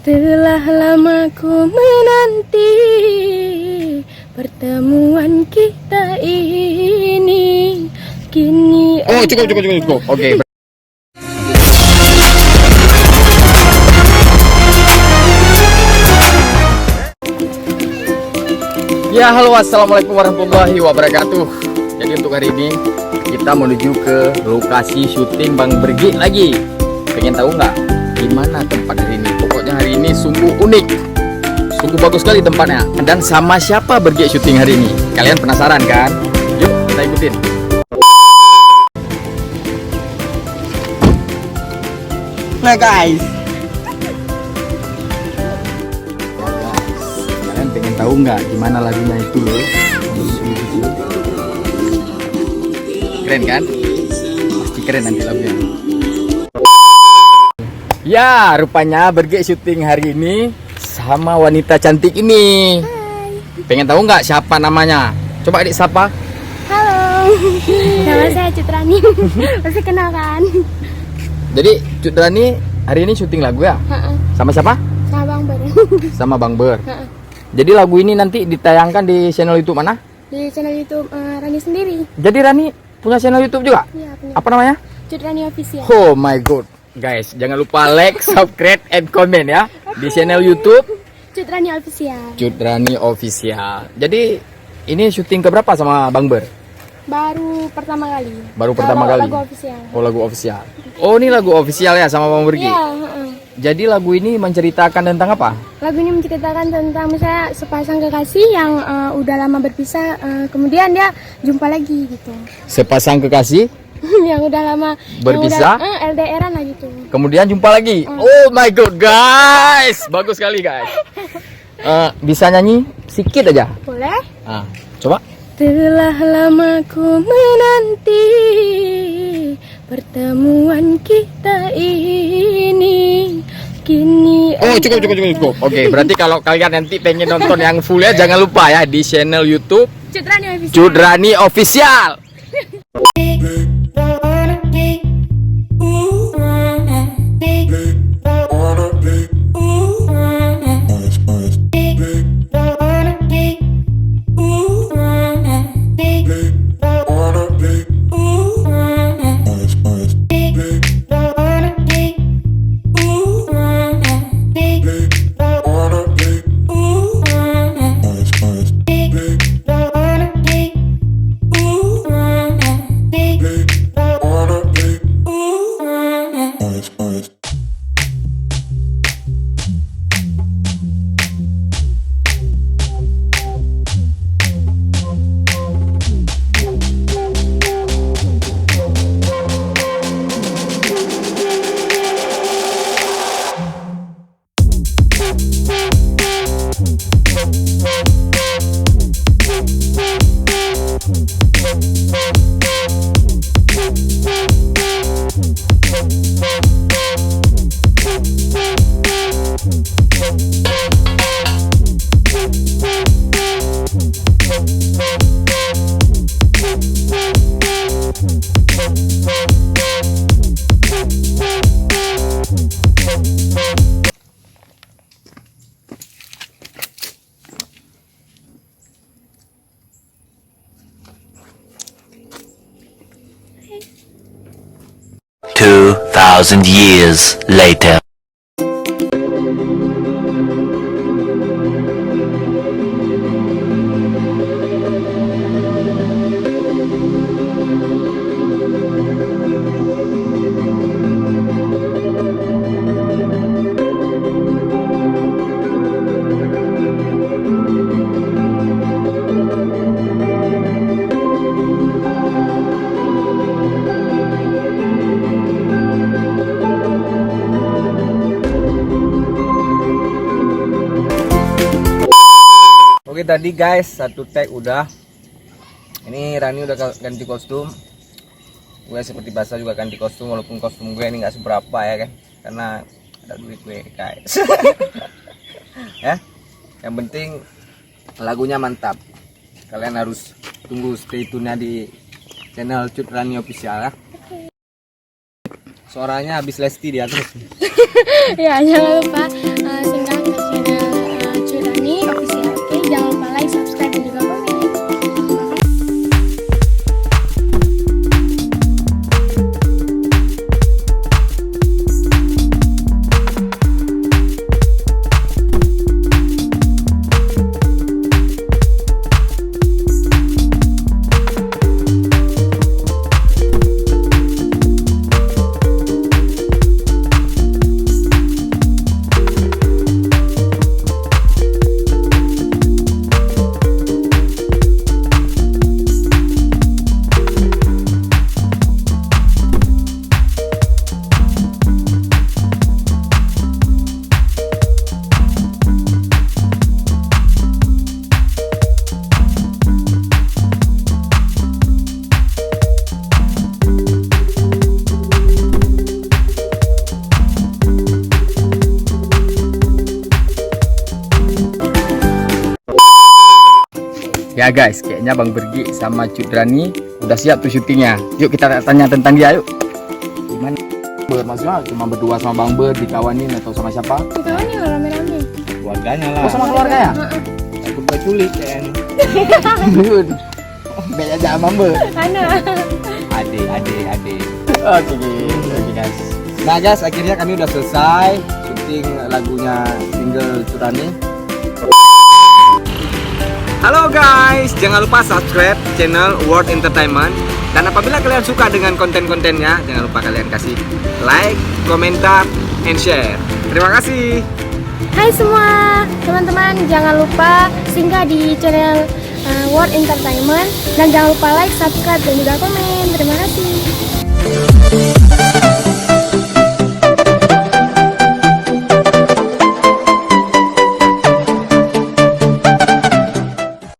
Telah lama ku menanti pertemuan kita ini. Kini Oh, cukup. Oke. Ya, halo, assalamualaikum warahmatullahi wabarakatuh. Jadi untuk hari ini kita menuju ke lokasi syuting Bang Bergi lagi. Pengen tahu nggak gimana tempat hari ini? Pokoknya hari ini sungguh unik, sungguh bagus sekali tempatnya. Dan sama siapa Bergi syuting hari ini? Kalian penasaran kan? Yuk kita ikutin. Nah guys, kalian pengen tahu nggak gimana lagunya itu loh? Keren kan? Pasti keren nanti lagunya. Ya, rupanya Bergi syuting hari ini sama wanita cantik ini. Hai. Pengen tahu nggak siapa namanya? Coba adik sapa. Halo. Nama saya Cutrani. Pasti kenal kan? Jadi Cutrani hari ini syuting lagu ya? Sama siapa? Sama Bang Ber. Sama Bang Ber. Jadi lagu ini nanti ditayangkan di channel YouTube mana? Di channel YouTube Rani sendiri. Jadi Rani punya channel YouTube juga? Iya, punya. Apa namanya? Cutrani Official. Oh my god. Guys, jangan lupa like, subscribe, and comment ya di channel YouTube Cutrani Official. Cutrani Official. Jadi ini syuting keberapa sama Bang Ber? Baru pertama kali. Baru pertama kali. Lagu official. Oh, lagu official. Oh, ini lagu official ya sama Bang Bergi. Iya, Jadi lagu ini menceritakan tentang apa? lagu ini menceritakan tentang misalnya sepasang kekasih yang udah lama berpisah, kemudian dia jumpa lagi gitu. Sepasang kekasih Yang udah lama berpisah, LDR-an lah gitu. kemudian jumpa lagi. Oh my god, guys. Bagus sekali, guys. Bisa nyanyi sedikit aja? Boleh? Coba. Telah lama ku menanti pertemuan kita ini. Kini Oh, cukup. Oke, berarti kalau kalian nanti pengen nonton yang full ya, jangan lupa ya di channel YouTube Cutrani Official. Cutrani Official. Two 2,000 years later. Oke tadi guys, satu tag udah. Ini Rani udah ganti kostum. Gue seperti biasa juga ganti kostum, walaupun kostum gue ini nggak seberapa ya kan, karena ada duit gue guys. Ya, yang penting lagunya mantap. Kalian harus tunggu stay tune-nya di channel Cutrani Official ya. Suaranya habis Lesti dia terus. Ya jangan lupa Ya guys, kayaknya Bang Bergi sama Cuk Drani udah siap tuh syutingnya. Yuk kita tanya tentang dia yuk. Gimana? Maksudnya cuma berdua sama Bang Ber dikawanin atau sama siapa? Dikawanin lah rame-rame. Keluarganya lah. Oh sama keluarga ya? Aku udah culik kayaknya. Beda aja sama Ber. Mana? Ade. Oke guys. Nah guys, akhirnya kami udah selesai syuting lagunya single Cuk Drani. Halo guys, jangan lupa subscribe channel World Entertainment. Dan apabila kalian suka dengan konten-kontennya, jangan lupa kalian kasih like, komentar, and share. Terima kasih. Hai semua teman-teman, jangan lupa singgah di channel World Entertainment dan jangan lupa like, subscribe, dan juga komen. Terima kasih.